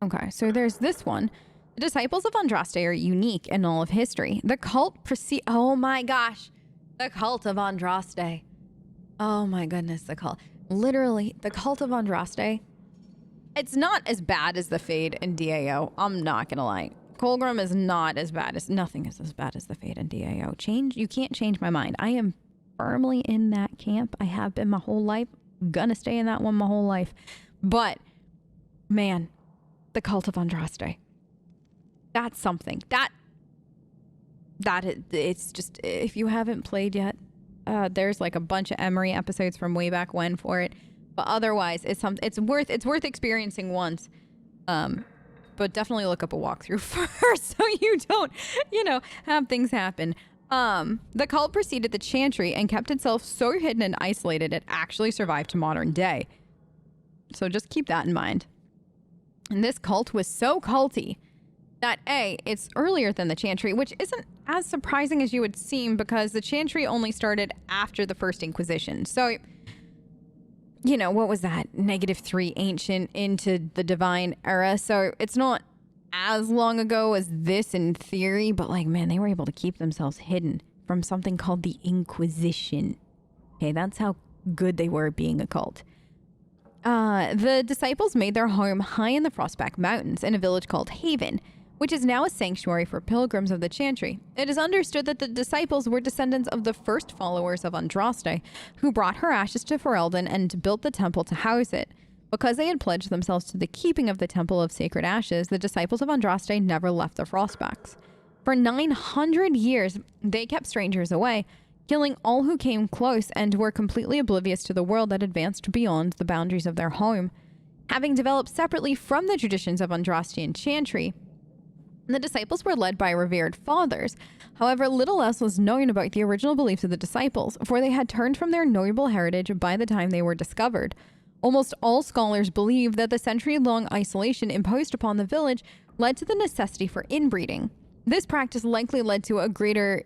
Okay, so there's this one. The disciples of Andraste are unique in all of history. The cult oh my gosh. The cult of Andraste. Oh my goodness, the cult. Literally, the cult of Andraste. It's not as bad as the Fade in DAO. I'm not gonna lie. Colgrim is not as bad as, nothing is as bad as the Fade in DAO. You can't change my mind. I am firmly in that camp. I have been my whole life. Gonna stay in that one my whole life. But, man, the cult of Andraste. That's something. It's just, if you haven't played yet, there's like a bunch of Emery episodes from way back when for it. But otherwise, it's worth experiencing once. But definitely look up a walkthrough first so you don't, have things happen. The cult preceded the Chantry and kept itself so hidden and isolated it actually survived to modern day. So just keep that in mind. And this cult was so culty that it's earlier than the Chantry, which isn't as surprising as you would seem because the Chantry only started after the First Inquisition. So, what was that? -3 ancient into the Divine era. So it's not as long ago as this in theory, but like, man, they were able to keep themselves hidden from something called the Inquisition. Okay, that's how good they were at being a cult. The disciples made their home high in the Frostback Mountains in a village called Haven, which is now a sanctuary for pilgrims of the Chantry. It is understood that the disciples were descendants of the first followers of Andraste, who brought her ashes to Ferelden and built the temple to house it. Because they had pledged themselves to the keeping of the Temple of Sacred Ashes, the disciples of Andraste never left the Frostbacks. For 900 years, they kept strangers away, killing all who came close and were completely oblivious to the world that advanced beyond the boundaries of their home. Having developed separately from the traditions of Andraste and Chantry, the disciples were led by revered fathers. However, little else was known about the original beliefs of the disciples, for they had turned from their noble heritage by the time they were discovered. Almost all scholars believe that the century-long isolation imposed upon the village led to the necessity for inbreeding. This practice likely led to a greater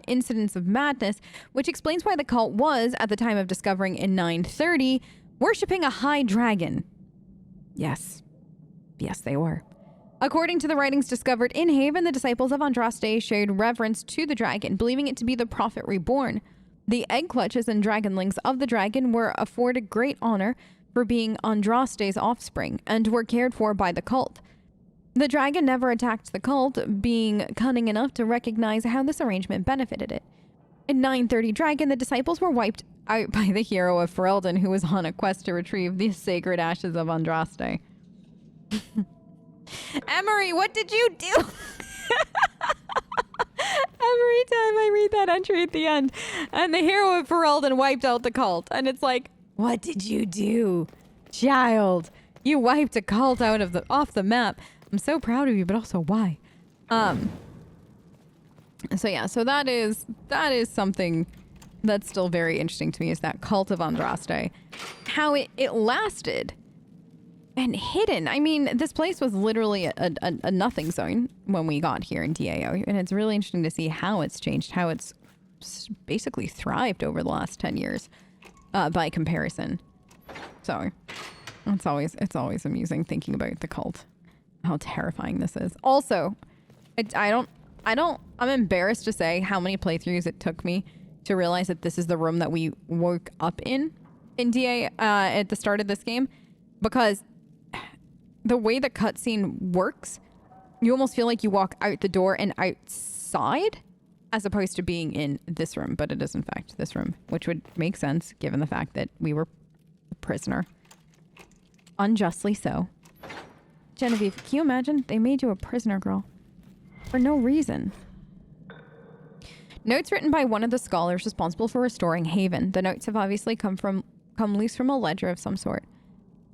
incidence of madness, which explains why the cult was, at the time of discovering in 930, worshipping a high dragon. Yes, they were. According to the writings discovered in Haven, the disciples of Andraste showed reverence to the dragon, believing it to be the prophet reborn. The egg clutches and dragonlings of the dragon were afforded great honor for being Andraste's offspring and were cared for by the cult. The dragon never attacked the cult, being cunning enough to recognize how this arrangement benefited it. In 930 Dragon, the disciples were wiped out by the hero of Ferelden, who was on a quest to retrieve the sacred ashes of Andraste. Emery, what did you do? Every time I read that entry at the end, and the hero of Ferelden wiped out the cult, and it's like, what did you do, child? You wiped a cult out of off the map. I'm so proud of you, but also why? So yeah, so that is something that's still very interesting to me, is that cult of Andraste. How it lasted and hidden. I mean, this place was literally a nothing zone when we got here in DAO, and it's really interesting to see how it's changed, how it's basically thrived over the last 10 years by comparison. So it's always amusing thinking about the cult, how terrifying this is. Also, I'm embarrassed to say how many playthroughs it took me to realize that this is the room that we woke up in DA at the start of this game, because the way the cutscene works, you almost feel like you walk out the door and outside as opposed to being in this room, but it is in fact this room, which would make sense given the fact that we were a prisoner. Unjustly so. Genevieve, can you imagine? They made you a prisoner, girl. For no reason. Notes written by one of the scholars responsible for restoring Haven. The notes have obviously come loose from a ledger of some sort.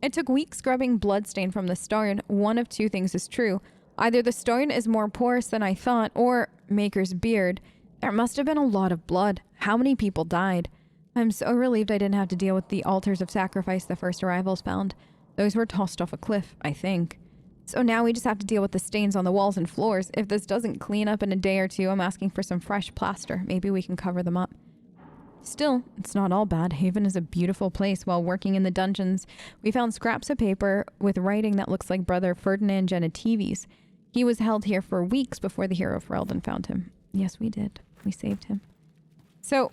It took weeks scrubbing bloodstain from the stone. One of two things is true. Either the stone is more porous than I thought, or Maker's beard. There must have been a lot of blood. How many people died? I'm so relieved I didn't have to deal with the altars of sacrifice the first arrivals found. Those were tossed off a cliff, I think. So now we just have to deal with the stains on the walls and floors. If this doesn't clean up in a day or two, I'm asking for some fresh plaster. Maybe we can cover them up. Still, it's not all bad. Haven is a beautiful place. While working in the dungeons, we found scraps of paper with writing that looks like Brother Ferdinand Genetieve's. He was held here for weeks before the hero of Ferelden found him. Yes, we did. We saved him. So,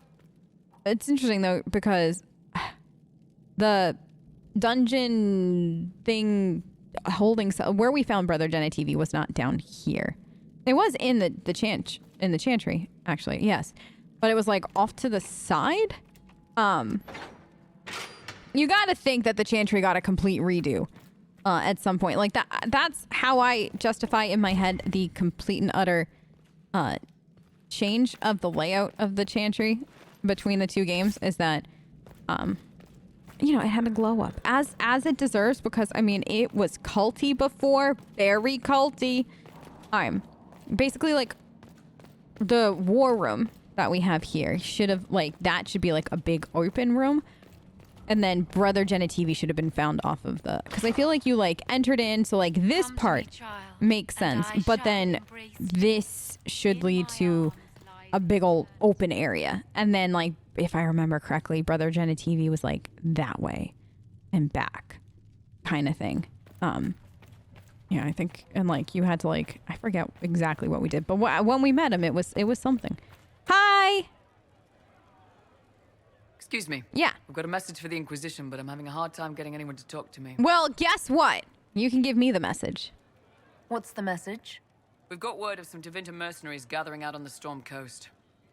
it's interesting, though, because the dungeon thing holding... where we found Brother Genetieve was not down here. It was in the Chantry, actually, yes. But it was, like, off to the side. You gotta think that the Chantry got a complete redo at some point. Like, that's how I justify in my head the complete and utter change of the layout of the Chantry between the two games, is that, you know, it had to glow up. As it deserves, because, I mean, it was culty before. Very culty. Basically, like, the war room that we have here should have, like, that should be like a big open room, and then Brother Genetieve should have been found off of the, because I feel like you like entered in, so like this part makes sense, but then this should lead to a big old open area, and then, like, if I remember correctly, Brother Genetieve was like that way and back kind of thing. Yeah, I think, and like you had to, like, I forget exactly what we did, but when we met him, it was something. Hi! Excuse me. Yeah. I've got a message for the Inquisition, but I'm having a hard time getting anyone to talk to me. Well, guess what? You can give me the message. What's the message? We've got word of some Tevinter mercenaries gathering out on the Storm Coast.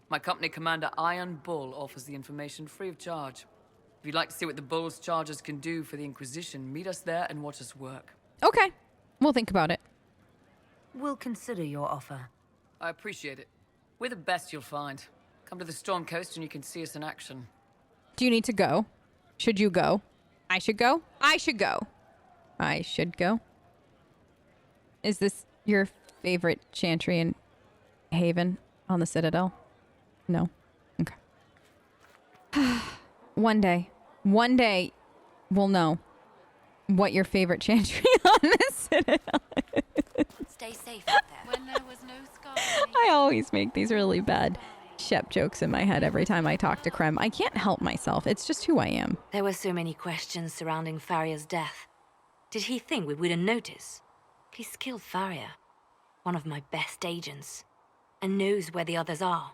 My company commander, Iron Bull, offers the information free of charge. If you'd like to see what the Bull's charges can do for the Inquisition, meet us there and watch us work. Okay. We'll think about it. We'll consider your offer. I appreciate it. We're the best you'll find. Come to the Storm Coast and you can see us in action. Do you need to go? Should you go? I should go? I should go. I should go. Is this your favorite Chantry in Haven on the Citadel? No? Okay. One day we'll know what your favorite Chantry on the Citadel is. Stay safe out there. When there was no sky. I always make these really bad Shep jokes in my head every time I talk to Krem. I can't help myself. It's just who I am. There were so many questions surrounding Farria's death. Did he think we wouldn't notice? He's killed Farria, one of my best agents, and knows where the others are.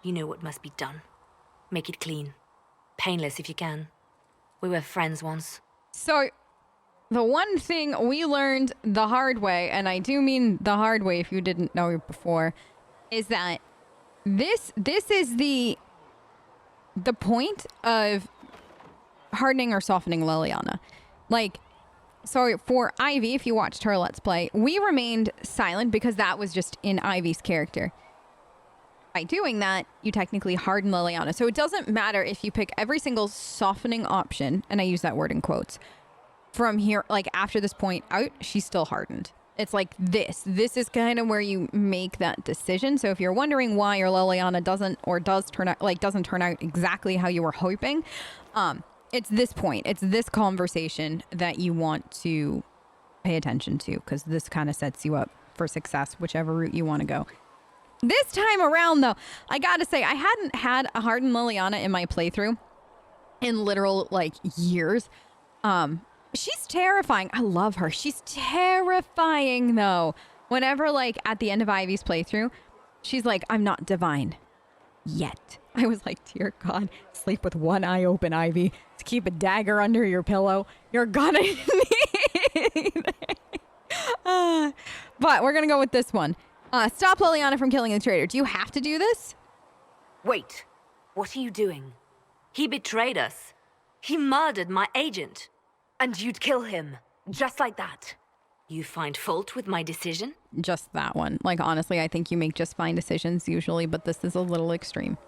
You know what must be done. Make it clean. Painless if you can. We were friends once. So, the one thing we learned the hard way, and I do mean the hard way if you didn't know before, is that this is the point of hardening or softening Liliana. Like, so for Ivy, if you watched her Let's Play, we remained silent because that was just in Ivy's character. By doing that, you technically harden Liliana. So it doesn't matter if you pick every single softening option, and I use that word in quotes, from here, like after this point out, she's still hardened. It's like this. This is kind of where you make that decision. So if you're wondering why your Liliana doesn't turn out exactly how you were hoping, it's this point. It's this conversation that you want to pay attention to, because this kind of sets you up for success, whichever route you want to go. This time around, though, I gotta say, I hadn't had a hardened Liliana in my playthrough in literal, like, years. She's terrifying. I love her. She's terrifying, though. Whenever, like, at the end of Ivy's playthrough, she's like, I'm not divine yet. I was like, dear God, sleep with one eye open, Ivy. To keep a dagger under your pillow. You're gonna need it. But we're gonna go with this one. Stop Liliana from killing the traitor. Do you have to do this? Wait, what are you doing? He betrayed us. He murdered my agent. And you'd kill him, just like that. You find fault with my decision? Just that one. Like, honestly, I think you make just fine decisions usually, but this is a little extreme.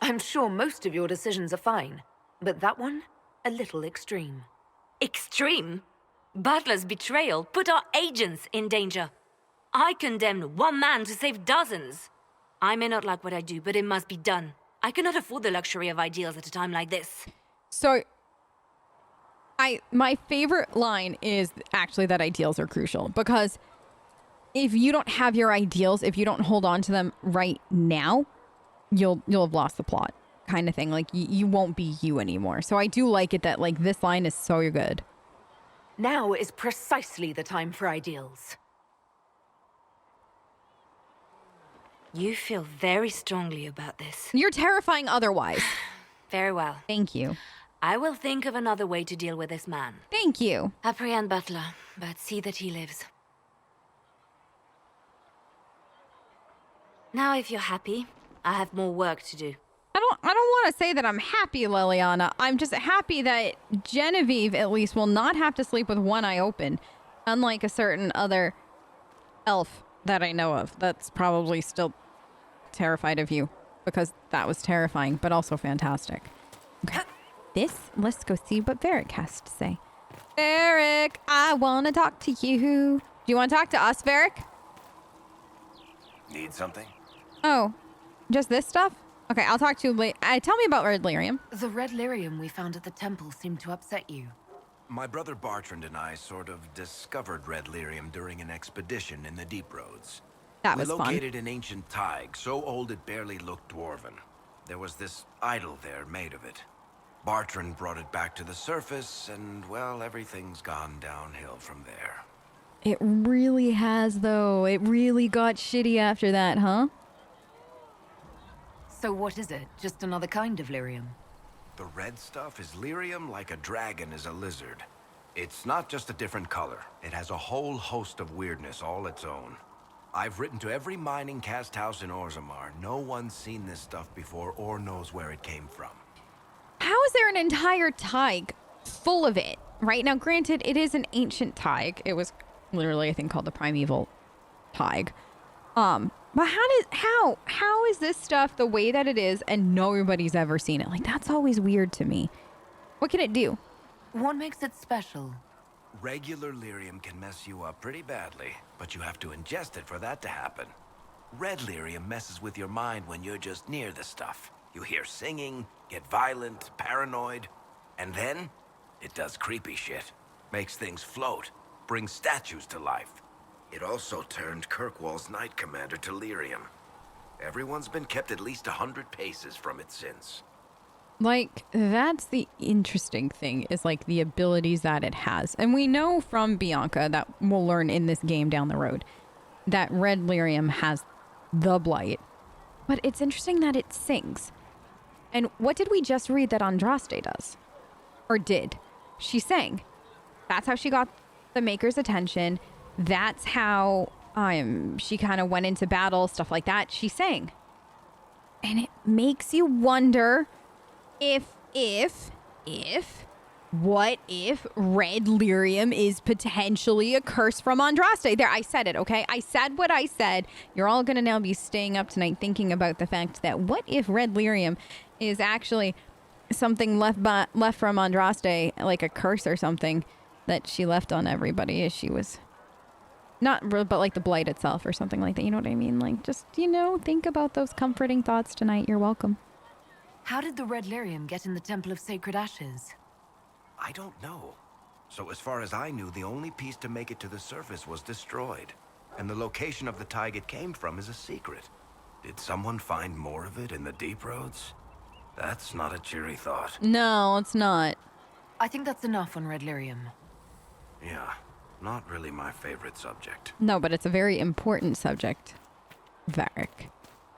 I'm sure most of your decisions are fine, but that one, a little extreme. Extreme? Butler's betrayal put our agents in danger. I condemned one man to save dozens. I may not like what I do, but it must be done. I cannot afford the luxury of ideals at a time like this. So, my favorite line is actually that ideals are crucial, because if you don't have your ideals, if you don't hold on to them right now, you'll have lost the plot kind of thing. Like, you won't be you anymore. So I do like it that, like, this line is so good. Now is precisely the time for ideals. You feel very strongly about this. You're terrifying otherwise. Very well. Thank you. I will think of another way to deal with this man. Thank you. Apprehend Butler, but see that he lives. Now, if you're happy, I have more work to do. I don't want to say that I'm happy, Liliana. I'm just happy that Genevieve, at least, will not have to sleep with one eye open. Unlike a certain other elf that I know of that's probably still terrified of you. Because that was terrifying, but also fantastic. Okay. Let's go see what Varric has to say. Varric, I want to talk to you. Do you want to talk to us, Varric? Need something? Oh, just this stuff? Okay, I'll talk to you later. Tell me about Red Lyrium. The red lyrium we found at the temple seemed to upset you. My brother Bartrand and I sort of discovered red lyrium during an expedition in the deep roads. That was we fun. located an ancient thaig, so old it barely looked dwarven. There was this idol there made of it. Bartrand brought it back to the surface, and, well, everything's gone downhill from there. It really has, though. It really got shitty after that, huh? So what is it? Just another kind of lyrium? The red stuff is lyrium like a dragon is a lizard. It's not just a different color. It has a whole host of weirdness all its own. I've written to every mining cast house in Orzammar. No one's seen this stuff before or knows where it came from. How is there an entire thaig full of it? Right now, granted, it is an ancient thaig. It was literally, I think, called the primeval thaig. But how is this stuff the way that it is and nobody's ever seen it? Like, that's always weird to me. What can it do? What makes it special? Regular lyrium can mess you up pretty badly, but you have to ingest it for that to happen. Red lyrium messes with your mind when you're just near the stuff. You hear singing, get violent, paranoid, and then it does creepy shit. Makes things float, brings statues to life. It also turned Kirkwall's Knight Commander to lyrium. Everyone's been kept at least 100 paces from it since. Like, that's the interesting thing, is like the abilities that it has. And we know from Bianca, that we'll learn in this game down the road, that red lyrium has the blight. But it's interesting that it sings. And what did we just read that Andraste does? Or did? She sang. That's how she got the Maker's attention. That's how she kind of went into battle, stuff like that. She sang. And it makes you wonder what if red lyrium is potentially a curse from Andraste? There, I said it, okay? I said what I said. You're all gonna now be staying up tonight thinking about the fact that what if red lyrium is actually something left from Andraste, like a curse or something that she left on everybody as she was not, but like the blight itself or something like that. You know what I mean? Like, just, think about those comforting thoughts tonight. You're welcome. How did the red lyrium get in the Temple of Sacred Ashes? I don't know. So as far as I knew, the only piece to make it to the surface was destroyed. And the location of the thaig it came from is a secret. Did someone find more of it in the deep roads? That's not a cheery thought. No, it's not. I think that's enough on red lyrium. Yeah, not really my favorite subject. No, but it's a very important subject, Varric.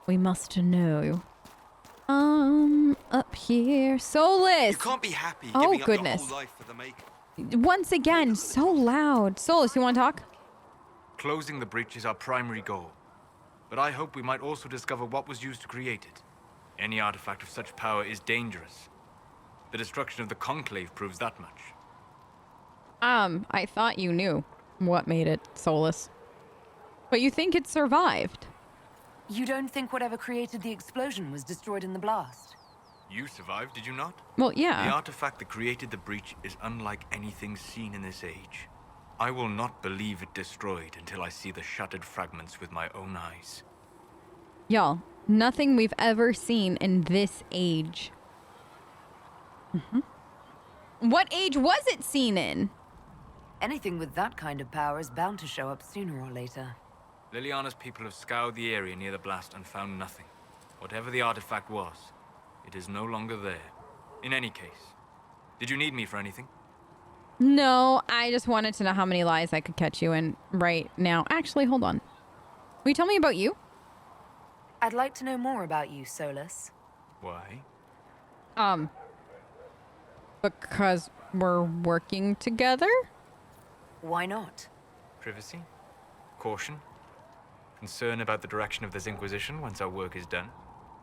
We must know. Up here. Solus! You can't be happy Oh, giving up goodness. your whole life for the Maker. Once again, so loud. Solus, you want to talk? Closing the breach is our primary goal. But I hope we might also discover what was used to create it. Any artifact of such power is dangerous. The destruction of the Conclave proves that much. I thought you knew what made it, Solus. But you think it survived? You don't think whatever created the explosion was destroyed in the blast? You survived, did you not? Well, The yeah. artifact that created the breach is unlike anything seen in this age. I will not believe it destroyed until I see the shattered fragments with my own eyes. Y'all, nothing we've ever seen in this age. What age was it seen in? Anything with that kind of power is bound to show up sooner or later. Liliana's people have scoured the area near the blast and found nothing. Whatever the artifact was, it is no longer there. In any case, did you need me for anything? No, I just wanted to know how many lies I could catch you in right now. Actually, hold on. Will you tell me about you? I'd like to know more about you, Solus. Why? Because we're working together? Why not? Privacy? Caution? Concern about the direction of this Inquisition once our work is done?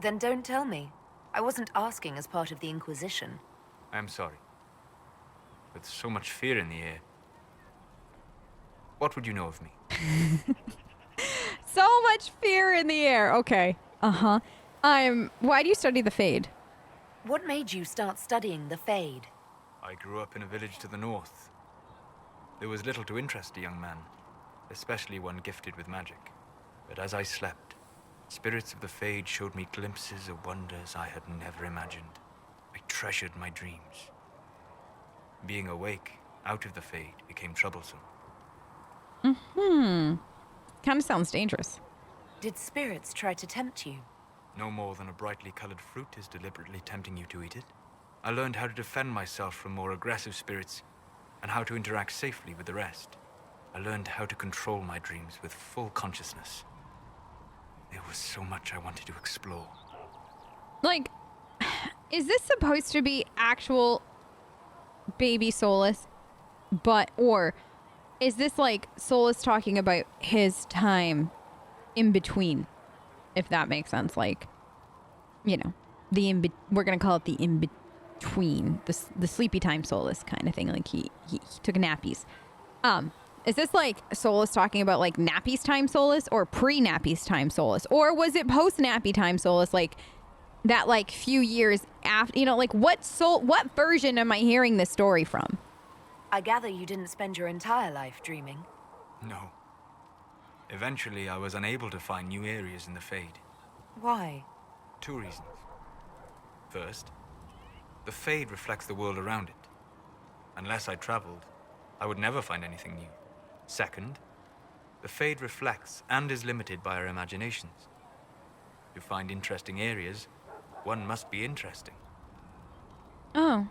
Then don't tell me. I wasn't asking as part of the Inquisition. I am sorry. With so much fear in the air. What would you know of me? So much fear in the air. Okay. Uh-huh. Why do you study the Fade? What made you start studying the Fade? I grew up in a village to the north. There was little to interest a young man, especially one gifted with magic. But as I slept, spirits of the Fade showed me glimpses of wonders I had never imagined. I treasured my dreams. Being awake, out of the Fade, became troublesome. Kind of sounds dangerous. Did spirits try to tempt you? No more than a brightly colored fruit is deliberately tempting you to eat it. I learned how to defend myself from more aggressive spirits, and how to interact safely with the rest. I learned how to control my dreams with full consciousness. There was so much I wanted to explore. Like, is this supposed to be actual baby Solus? Or is this like Solus talking about his time in between? If that makes sense. Like, you know, we're going to call it the in-between, the sleepy time Solus kind of thing. Like he took nappies. Is this like Solus talking about like nappies time Solus or pre-nappies time Solus? Or was it post-nappy time Solus, like that like few years after, you know, like what version am I hearing this story from? I gather you didn't spend your entire life dreaming. No. Eventually, I was unable to find new areas in the Fade. Why? 2 reasons. First, the Fade reflects the world around it. Unless I traveled, I would never find anything new. Second, the Fade reflects and is limited by our imaginations. To find interesting areas, one must be interesting. Oh,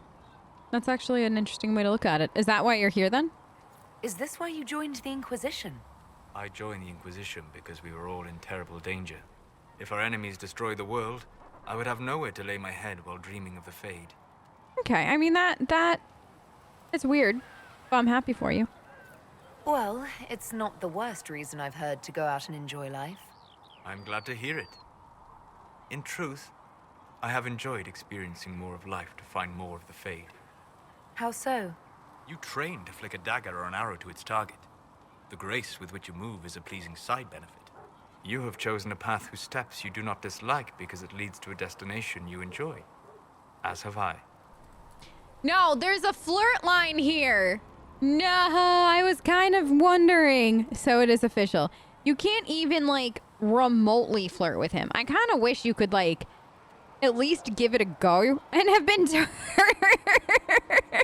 that's actually an interesting way to look at it. Is that why you're here then? Is this why you joined the Inquisition? I joined the Inquisition because we were all in terrible danger. If our enemies destroyed the world, I would have nowhere to lay my head while dreaming of the Fade. Okay, I mean that it's weird, but I'm happy for you. Well, it's not the worst reason I've heard to go out and enjoy life. I'm glad to hear it. In truth, I have enjoyed experiencing more of life to find more of the Fade. How so? You train to flick a dagger or an arrow to its target. The grace with which you move is a pleasing side benefit. You have chosen a path whose steps you do not dislike because it leads to a destination you enjoy. As have I. No, there's a flirt line here. No, I was kind of wondering. So it is official. You can't even like remotely flirt with him. I kind of wish you could like at least give it a go and have been turned down.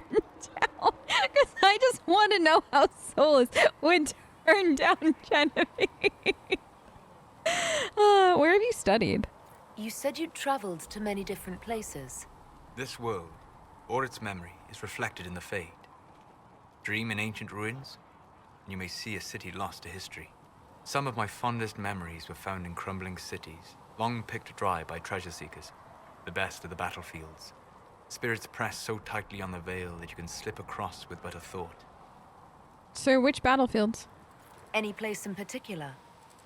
Because I just want to know how Solus would turn down Genevieve. Where have you studied? You said you'd traveled to many different places. This world, or its memory, is reflected in the Fade. Dream in ancient ruins, and you may see a city lost to history. Some of my fondest memories were found in crumbling cities, long picked dry by treasure seekers, the best of the battlefields. Spirits press so tightly on the veil that you can slip across with but a thought. So which battlefields? Any place in particular?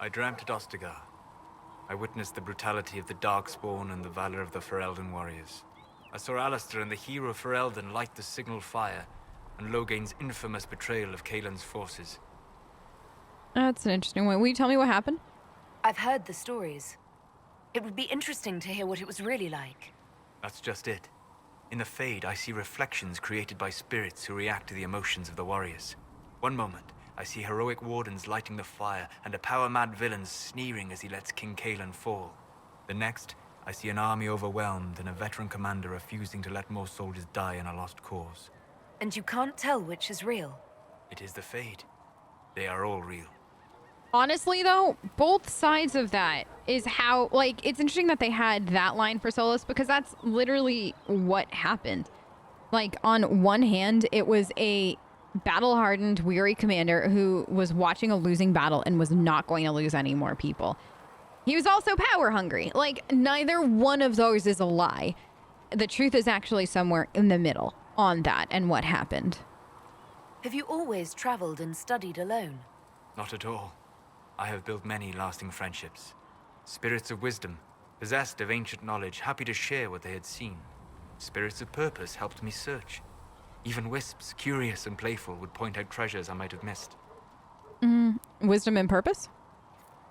I dreamt at Ostagar. I witnessed the brutality of the Darkspawn and the valor of the Ferelden warriors. I saw Alistair and the hero Ferelden light the signal fire, and Logain's infamous betrayal of Kaelin's forces. That's an interesting one. Will you tell me what happened? I've heard the stories. It would be interesting to hear what it was really like. That's just it. In the Fade, I see reflections created by spirits who react to the emotions of the warriors. One moment, I see heroic wardens lighting the fire and a power-mad villain sneering as he lets King Kaelin fall. The next, I see an army overwhelmed and a veteran commander refusing to let more soldiers die in a lost cause. And you can't tell which is real. It is the Fade. They are all real. Honestly, though, both sides of that is how, like, it's interesting that they had that line for Solus because that's literally what happened. Like, on one hand, it was a battle-hardened, weary commander who was watching a losing battle and was not going to lose any more people. He was also power-hungry. Like, neither one of those is a lie. The truth is actually somewhere in the middle on that and what happened. Have you always traveled and studied alone? Not at all. I have built many lasting friendships. Spirits of wisdom, possessed of ancient knowledge, happy to share what they had seen. Spirits of purpose helped me search. Even wisps, curious and playful, would point out treasures I might have missed. Wisdom and purpose?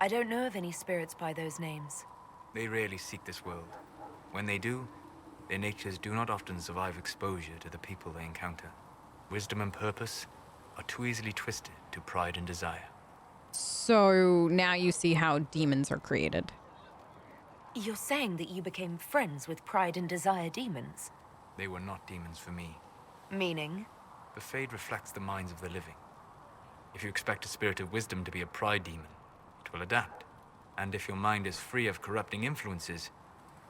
I don't know of any spirits by those names. They rarely seek this world. When they do, their natures do not often survive exposure to the people they encounter. Wisdom and purpose are too easily twisted to pride and desire. So now you see how demons are created. You're saying that you became friends with Pride and Desire demons? They were not demons for me. Meaning? The Fade reflects the minds of the living. If you expect a spirit of wisdom to be a pride demon, it will adapt. And if your mind is free of corrupting influences,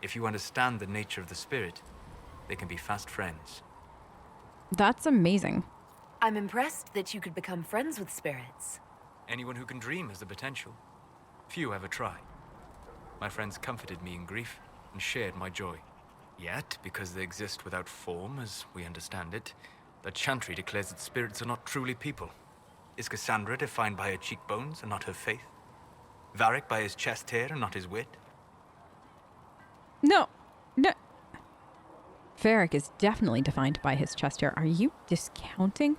if you understand the nature of the spirit, they can be fast friends. That's amazing. I'm impressed that you could become friends with spirits. Anyone who can dream has the potential. Few ever try. My friends comforted me in grief and shared my joy. Yet, because they exist without form, as we understand it, the Chantry declares that spirits are not truly people. Is Cassandra defined by her cheekbones and not her faith? Varric by his chest hair and not his wit? No. Varric is definitely defined by his chest hair. Are you discounting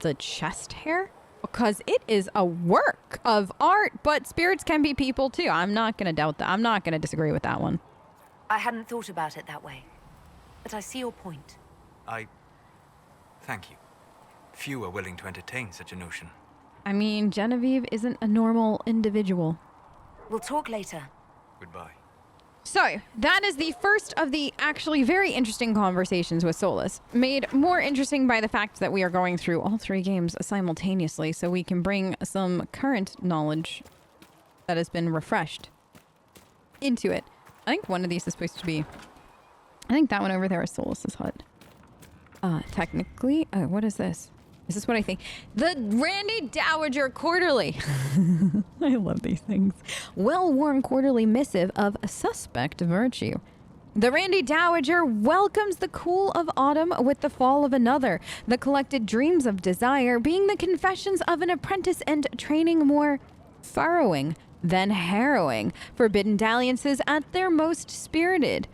the chest hair? Because it is a work of art, but spirits can be people too. I'm not going to doubt that. I'm not going to disagree with that one. I hadn't thought about it that way. But I see your point. Thank you. Few are willing to entertain such a notion. I mean, Genevieve isn't a normal individual. We'll talk later. Goodbye. So, that is the first of the actually very interesting conversations with Solus, made more interesting by the fact that we are going through all 3 games simultaneously, so we can bring some current knowledge that has been refreshed into it. I think one of these is supposed to be... I think that one over there is Solus's hut. Technically... Oh, what is this? Is this what I think? The Randy Dowager Quarterly. I love these things. Well-worn quarterly missive of suspect virtue. The Randy Dowager welcomes the cool of autumn with the fall of another. The collected dreams of desire being the confessions of an apprentice and training more furrowing than harrowing. Forbidden dalliances at their most spirited.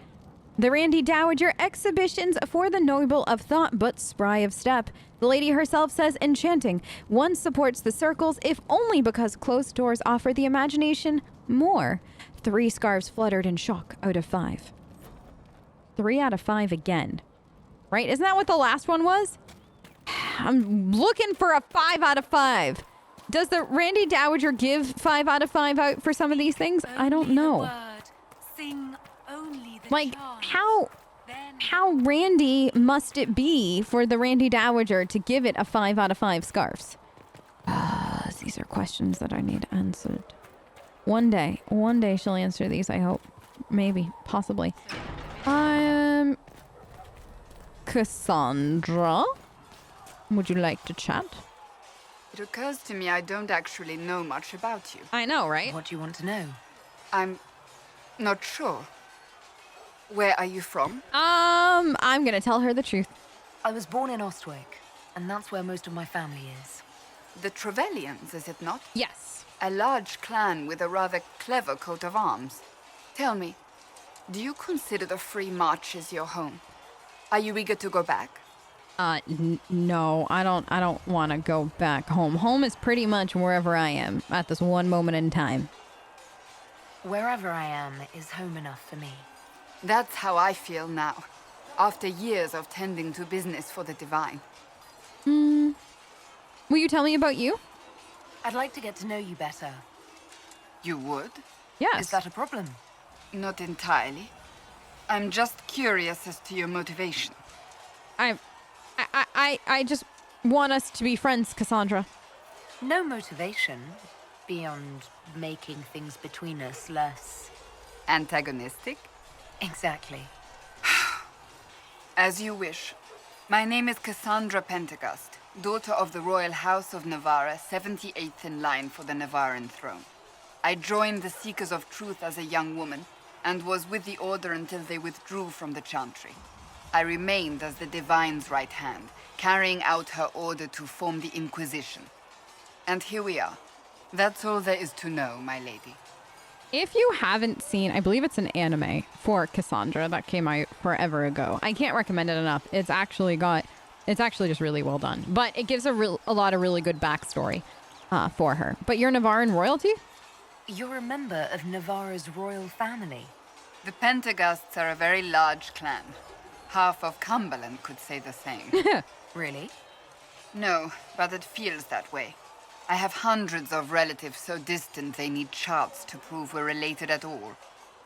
The Randy Dowager exhibitions for the noble of thought but spry of step. The lady herself says enchanting. One supports the circles if only because closed doors offer the imagination more. 3 scarves fluttered in shock out of 5. 3 out of 5 again. Right? Isn't that what the last one was? I'm looking for a 5 out of 5. Does the Randy Dowager give 5 out of 5 out for some of these things? I don't know. Like, how Randy must it be for the Randy Dowager to give it a 5 out of 5 scarves? These are questions that I need answered. One day she'll answer these, I hope. Maybe, possibly. Cassandra? Would you like to chat? It occurs to me I don't actually know much about you. I know, right? What do you want to know? I'm not sure. Where are you from? I'm gonna tell her the truth. I was born in Ostwick, and that's where most of my family is. The Trevellians, is it not? Yes. A large clan with a rather clever coat of arms. Tell me, do you consider the Free Marches your home? Are you eager to go back? No, I don't want to go back home. Home is pretty much wherever I am at this one moment in time. Wherever I am is home enough for me. That's how I feel now, after years of tending to business for the divine. Will you tell me about you? I'd like to get to know you better. You would? Yes. Is that a problem? Not entirely. I'm just curious as to your motivation. I just want us to be friends, Cassandra. No motivation. beyond making things between us less... Antagonistic? Exactly. As you wish. My name is Cassandra Pentecost, daughter of the Royal House of Navarra, 78th in line for the Navarran throne. I joined the Seekers of Truth as a young woman, and was with the Order until they withdrew from the Chantry. I remained as the Divine's right hand, carrying out her order to form the Inquisition. And here we are. That's all there is to know, my lady. If you haven't seen, I believe it's an anime for Cassandra that came out forever ago. I can't recommend it enough. It's actually just really well done. But it gives a lot of really good backstory for her. But you're Navarran royalty? You're a member of Navarra's royal family. The Pentecosts are a very large clan. Half of Cumberland could say the same. Really? No, but it feels that way. I have hundreds of relatives so distant they need charts to prove we're related at all.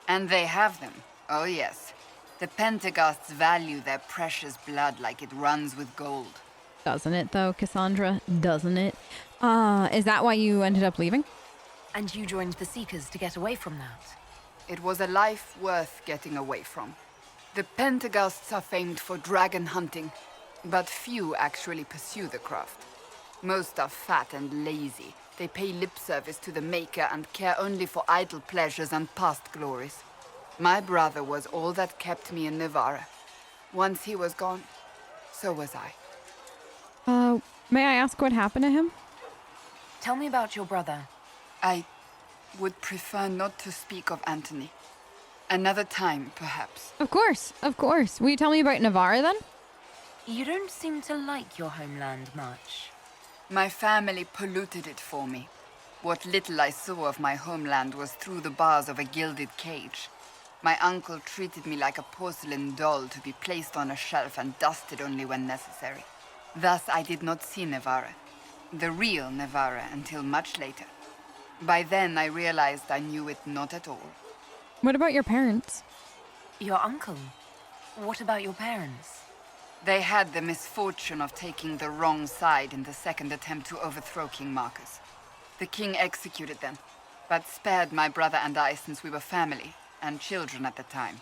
And they have them. Oh yes. The Pentecosts value their precious blood like it runs with gold. Doesn't it though, Cassandra? Doesn't it? Is that why you ended up leaving? And you joined the Seekers to get away from that? It was a life worth getting away from. The Pentecosts are famed for dragon hunting, but few actually pursue the craft. Most are fat and lazy. They pay lip service to the Maker and care only for idle pleasures and past glories. My brother was all that kept me in Navarra. Once he was gone, so was I. May I ask what happened to him? Tell me about your brother. I would prefer not to speak of Anthony. Another time, perhaps. Of course, of course. Will you tell me about Navarra then? You don't seem to like your homeland much. My family polluted it for me. What little I saw of my homeland was through the bars of a gilded cage. My uncle treated me like a porcelain doll to be placed on a shelf and dusted only when necessary. Thus I did not see Navarra, the real Navarra, until much later. By then I realized I knew it not at all. What about your parents? Your uncle? What about your parents? They had the misfortune of taking the wrong side in the second attempt to overthrow King Marcus. The king executed them, but spared my brother and I since we were family, and children at the time.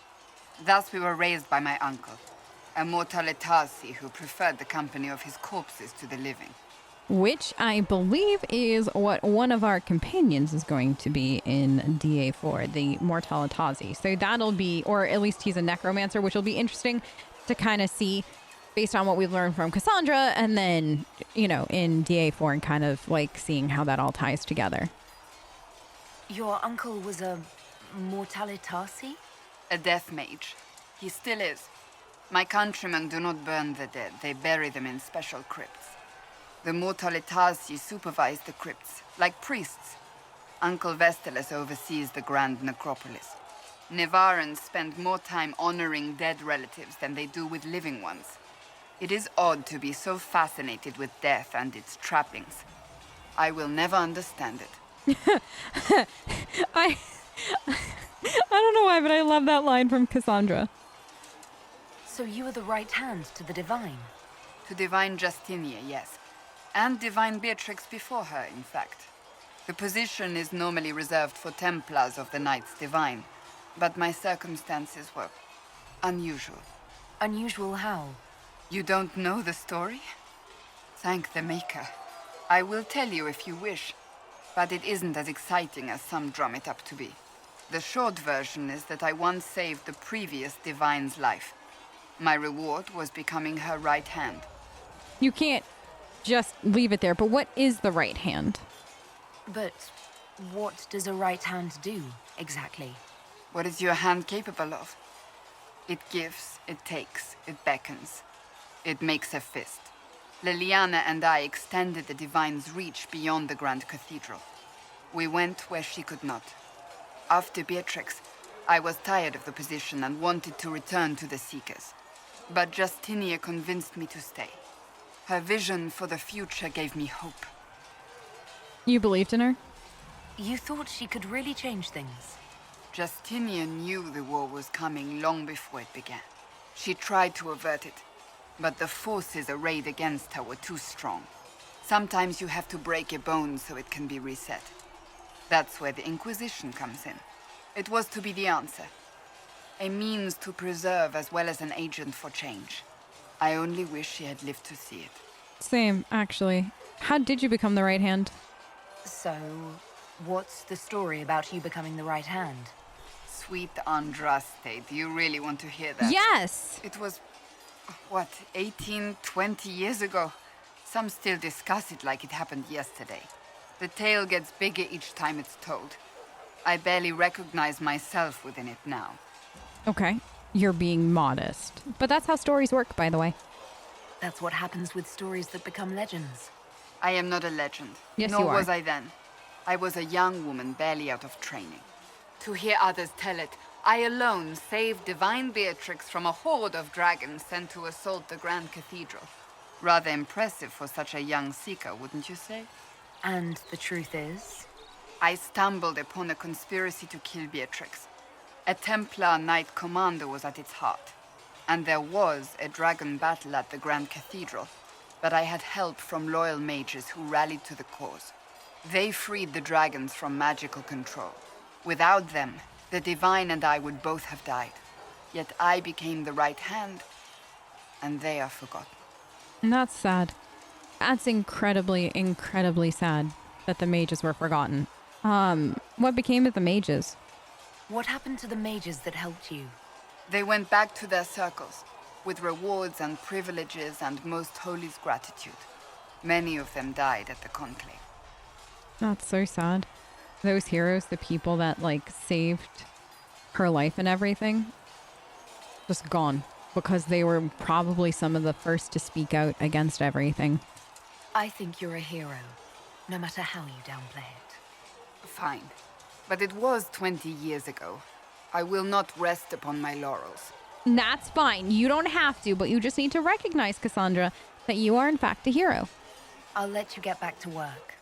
Thus we were raised by my uncle, a mortalitasi who preferred the company of his corpses to the living. Which I believe is what one of our companions is going to be in DA4, the Mortalitazi. So that'll be, or at least he's a necromancer, which will be interesting to kind of see based on what we've learned from Cassandra, and then, you know, in DA4 and kind of like seeing how that all ties together. Your uncle was a Mortalitasi? A death mage. He still is. My countrymen do not burn the dead, they bury them in special crypts. The Mortalitasi supervise the crypts, like priests. Uncle Vestalis oversees the grand necropolis. Navarrans spend more time honoring dead relatives than they do with living ones. It is odd to be so fascinated with death and its trappings. I will never understand it. I don't know why, but I love that line from Cassandra. So you were the right hand to the Divine? To Divine Justinia, yes. And Divine Beatrix before her, in fact. The position is normally reserved for Templars of the Knights Divine, but my circumstances were unusual. Unusual how? You don't know the story? Thank the Maker. I will tell you if you wish, but it isn't as exciting as some drum it up to be. The short version is that I once saved the previous Divine's life. My reward was becoming her right hand. You can't just leave it there, but what is the right hand? But what does a right hand do, exactly? What is your hand capable of? It gives, it takes, it beckons. It makes a fist. Liliana and I extended the Divine's reach beyond the Grand Cathedral. We went where she could not. After Beatrix, I was tired of the position and wanted to return to the Seekers. But Justinia convinced me to stay. Her vision for the future gave me hope. You believed in her? You thought she could really change things? Justinian knew the war was coming long before it began. She tried to avert it, but the forces arrayed against her were too strong. Sometimes you have to break a bone so it can be reset. That's where the Inquisition comes in. It was to be the answer. A means to preserve as well as an agent for change. I only wish she had lived to see it. Same, actually. How did you become the right hand? So, what's the story about you becoming the right hand? Sweet Andraste, do you really want to hear that? Yes! It was, what, 18, 20 years ago? Some still discuss it like it happened yesterday. The tale gets bigger each time it's told. I barely recognize myself within it now. Okay, you're being modest. But that's how stories work, by the way. That's what happens with stories that become legends. I am not a legend. Yes, Nor you are. was I then. I was a young woman barely out of training. To hear others tell it, I alone saved divine Beatrix from a horde of dragons sent to assault the Grand Cathedral. Rather impressive for such a young seeker, wouldn't you say? And the truth is? I stumbled upon a conspiracy to kill Beatrix. A Templar Knight Commander was at its heart. And there was a dragon battle at the Grand Cathedral. But I had help from loyal mages who rallied to the cause. They freed the dragons from magical control. Without them, the Divine and I would both have died. Yet I became the right hand, and they are forgotten. And that's sad. That's incredibly, incredibly sad that the mages were forgotten. What became of the mages? What happened to the mages that helped you? They went back to their circles, with rewards and privileges and Most Holy's gratitude. Many of them died at the conclave. That's so sad. Those heroes, the people that, like, saved her life and everything, just gone. Because they were probably some of the first to speak out against everything. I think you're a hero, no matter how you downplay it. Fine. But it was 20 years ago. I will not rest upon my laurels. That's fine. You don't have to, but you just need to recognize, Cassandra, that you are in fact a hero. I'll let you get back to work.